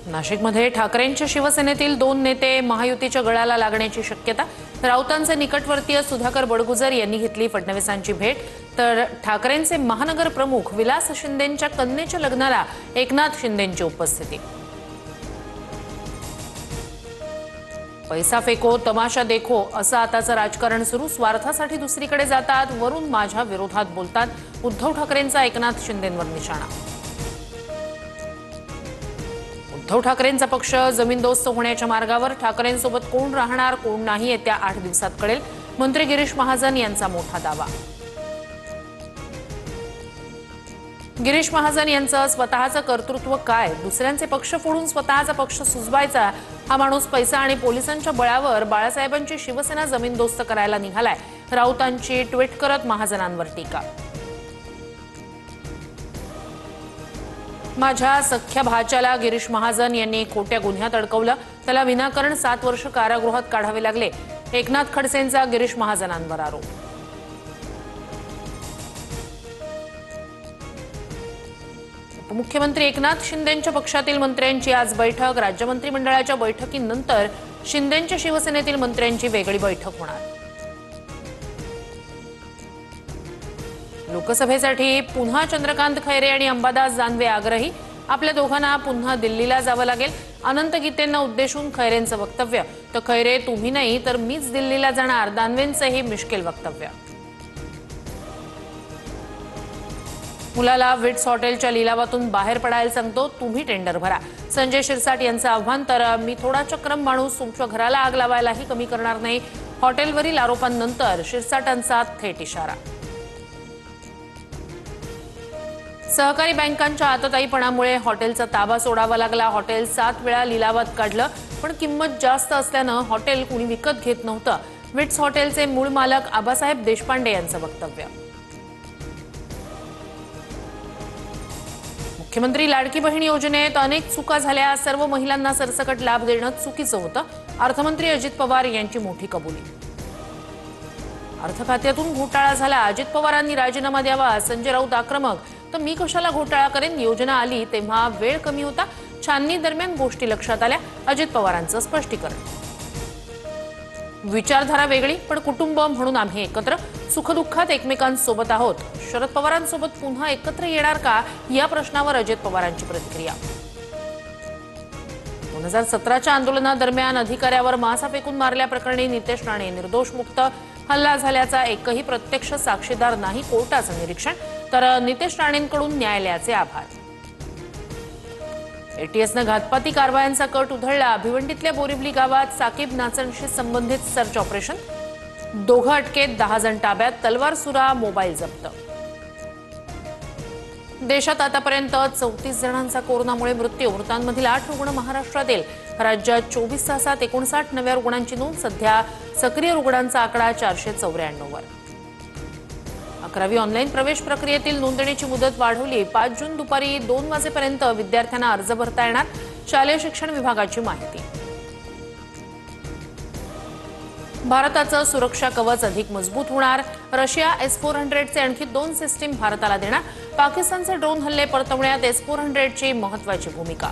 नाशिकमध्ये ठाकरेंच्या शिवसेनेतील 2 नेते महायुतीच्या गळाला लागण्याची शक्यता। राऊतांचे निकटवर्तीय सुधाकर बडगुजर यांनी घेतली फडणवीसांची भेट। तर ठाकरेंचे महानगर प्रमुख विलास शिंदेंच्या कन्येच्या लग्नाला एकनाथ शिंदेंची उपस्थिती। पैसा फेको तमाशा देखो असं आताचं राजकारण सुरू। स्वार्थासाठी दुसरीकडे जातात, वरून माझ्या विरोधात बोलतात। उद्धव ठाकरेंचा एकनाथ शिंदेंवर निशाणा। उद्धव ठाकरेंचा पक्ष जमीनदोस्त होण्याच्या मार्गावर। ठाकरेंसोबत कोण राहणार कोण नाही येत्या 8 दिवसात कळेल। मंत्री गिरीश महाजन यांचा मोठा दावा। गिरीश महाजन यांचं स्वतःचं कर्तृत्व काय? दुसऱ्यांचे पक्ष फोडून स्वतःचा पक्ष सुजवायचा हा माणूस पैसा आणि पोलिसांच्या बळावर बाळासाहेबांची शिवसेना जमीनदोस्त करायला निघालाय। राऊतांची ट्विट करत महाजनांवर टीका। माझ्या सख्या भाच्याला गिरीश महाजन यांनी खोट्या गुन्ह्यात अडकवलं, त्याला विनाकारण 7 वर्ष कारागृहात काढावे लागले। एकनाथ खडसेंचा गिरीश महाजनांवर आरोप। उपमुख्यमंत्री एकनाथ शिंदेंच्या पक्षातील मंत्र्यांची आज बैठक। राज्य मंत्रिमंडळाच्या बैठकीनंतर शिंदेंच्या शिवसेनेतील मंत्र्यांची वेगळी बैठक होणार। लोकसभेसाठी पुन्हा चंद्रकांत खैरे आणि अंबादास दानवे आग्रही। आपल्या दोघांना पुन्हा दिल्लीला जावं लागेल। अनंत गीतेंना उद्देशून खैरेंचं वक्तव्य। तर खैरे तुम्ही नाही तर मीच दिल्लीला जाणार, दानवेंचंही मिश्किल वक्तव्य। मुलाला विट्स हॉटेलच्या लिलावातून बाहेर पडायला सांगतो, तुम्ही टेंडर भरा। संजय शिरसाट यांचं आव्हान। तर मी थोडा चक्रम माणूस तुमच्या घराला आग लावायलाही कमी करणार नाही। हॉटेलवरील आरोपांनंतर शिरसाटांचा थेट इशारा। सहकारी बँकांच्या आतताईपणामुळे हॉटेलचा ताबा सोडावा लागला। हॉटेल 7 वेळा लिलावात काढलं, पण किंमत जास्त असल्यानं हॉटेल कुणी विकत घेत नव्हतं। विट्स हॉटेलचे मूळ मालक आबासाहेब देशपांडे यांचं वक्तव्य। मुख्यमंत्री लाडकी बहीण योजनेत अनेक चुका झाल्या, सर्व महिलांना सरसकट लाभ देणं चुकीचं होतं। अर्थमंत्री अजित पवार यांची मोठी कबुली। अर्थ खात्यातून घोटाळा झाला, अजित पवारांनी राजीनामा द्यावा। संजय राऊत आक्रमक, तर मी कशाला घोटाळा करेन, योजना आली तेव्हा वेळ कमी होता, छाननी दरम्यान गोष्टी लक्षात आल्या। अजित पवारांचं स्पष्टीकरण। विचारधारा वेगळी पण कुटुंब म्हणून आम्ही एकत्र, सुखदुःखात एकमेकांसोबत आहोत। शरद पवारांसोबत पुन्हा एकत्र येणार का या प्रश्नावर अजित पवारांची प्रतिक्रिया। 2017च्या आंदोलनादरम्यान अधिकाऱ्यावर मासा फेकून मारल्याप्रकरणी नितेश राणे निर्दोष मुक्त। हल्ला झाल्याचा एकही प्रत्यक्ष साक्षीदार नाही, कोर्टाचं निरीक्षण। तर नितेश राणेंकडून न्यायालयाचे आभार। एटीएसनं घातपाती कारवायांचा कट उधळला। भिवंडीतल्या बोरिवली गावात साकीब नाचणशी संबंधित सर्च ऑपरेशन। 2 अटकेत, 10 जण ताब्यात, तलवार सुरा, मोबाईल जप्त। देशात आतापर्यंत 34 जणांचा कोरोनामुळे मृत्यू। मृतांमधील 8 रुग्ण महाराष्ट्रातील। राज्यात 24 तासात 59 नव्या रुग्णांची नोंद। सध्या सक्रिय रुग्णांचा आकडा 494 वर। 11वी ऑनलाईन प्रवेश प्रक्रियेतील नोंदणीची मुदत वाढवली। 5 जून दुपारी 2 वाजेपर्यंत विद्यार्थ्यांना अर्ज भरता येणार, शालेय शिक्षण विभागाची माहिती। भारताचं सुरक्षा कवच अधिक मजबूत होणार। रशिया S-400चे आणखी 2 सिस्टीम भारताला देणार। पाकिस्तानचे ड्रोन हल्ले परतवण्यात S-400ची महत्त्वाची भूमिका।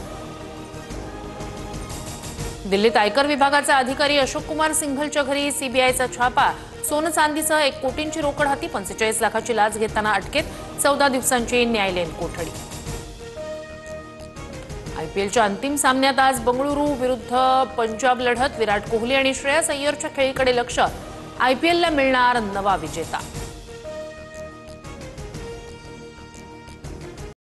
दिल्लीत आयकर विभागाचा अधिकारी अशोक कुमार सिंघलच्या घरी सीबीआयचा छापा। सोनं चांदीसह 1 कोटींची रोकड हाती, 45 लाखाची लाच घेताना अटकेत। 14 दिवसांची न्यायालयीन कोठडी। आयपीएलच्या अंतिम सामन्यात आज बंगळुरू विरुद्ध पंजाब लढत। विराट कोहली आणि श्रेयस अय्यरच्या खेळीकडे लक्ष। आयपीएलला मिळणार नवा विजेता।